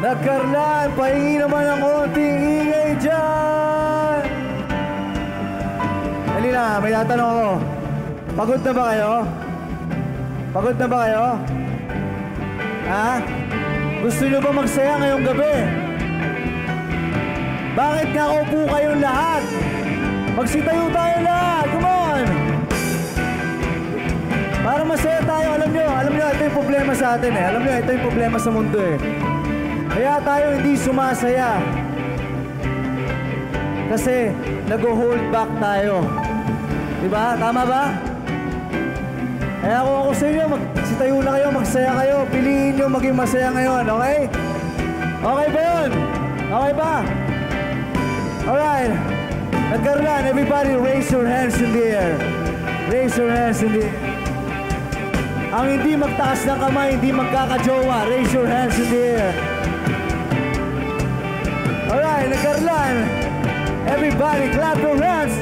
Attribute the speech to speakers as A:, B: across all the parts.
A: Nagkarlan, pahingi naman ng konting ingay dyan! Halina, may tatanong ako. Pagod na ba kayo? Pagod na ba kayo? Ha? Gusto nyo ba magsaya ngayong gabi? Bakit nakaupo kayong lahat? Magsitayo tayo lahat! Come on! Para masaya tayo, alam nyo, ito yung problema sa atin eh. Alam nyo, ito yung problema sa mundo eh. Kaya tayo hindi sumasaya. Kasi nag-hold back tayo. Diba? Tama ba? Kaya kung ako sa inyo, magsitayo na kayo, magsaya kayo. Piliin nyo maging masaya ngayon, okay? Okay ba yun? Okay ba? Alright. Nagkaroon, everybody raise your hands in the air. Raise your hands in the air. Ang hindi magtaas ng kamay, hindi magkakajowa. Raise your hands in the air. Alright, nagkaroon. Everybody clap your hands.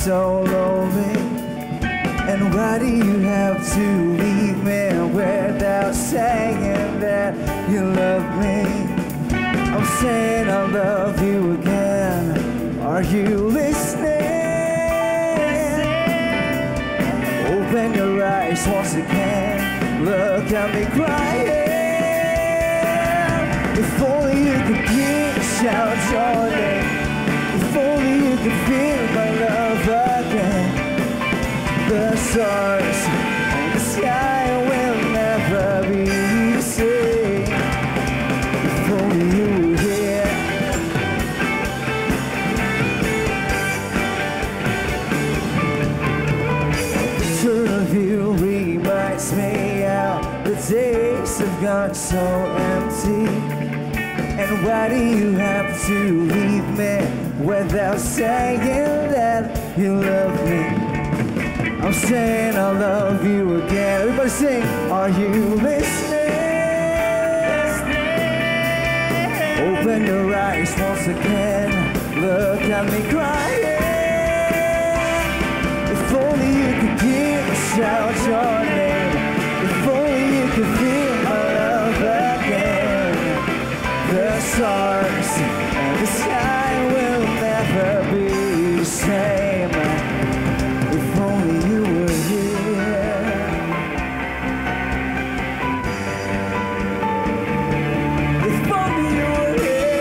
A: So lonely, and why do you have to leave me without saying that you love me? I'm saying I love you again. Are you listening? Open your eyes once again. Look at me crying. If only you could hear me shout your name. If only you could feel my love again. The stars and the sky will never be the same. If only you were here. The picture of you reminds me how the days have gone so empty. And why do you have to leave me without saying that you love me? I'm saying I love you again. Everybody sing. Are you listening? Open your eyes once again. Look at me crying. If only you could hear me shout your name. If only you could feel my love again. The stars and the sky will never be the same. If only you were here. If only you were here.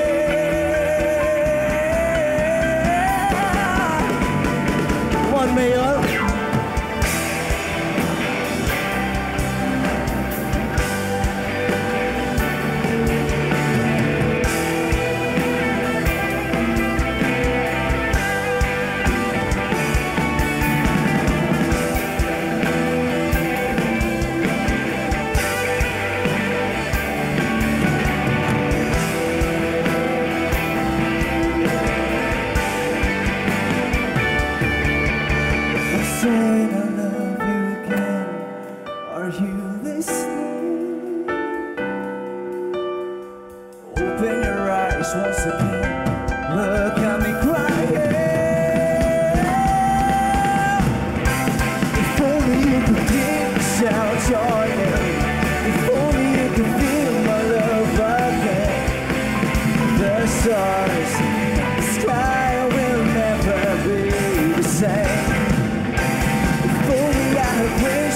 A: One mayor.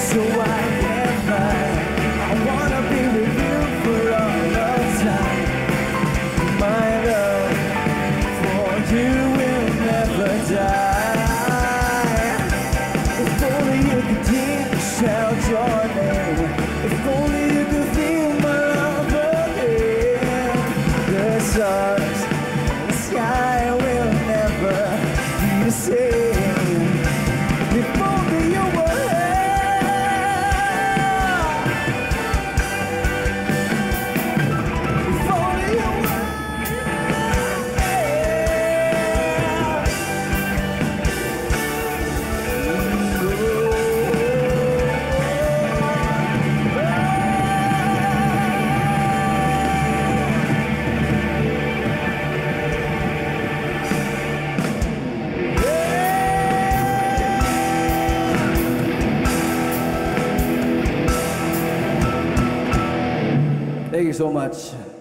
A: So I can find. I wanna be with you for all of Thank you so much.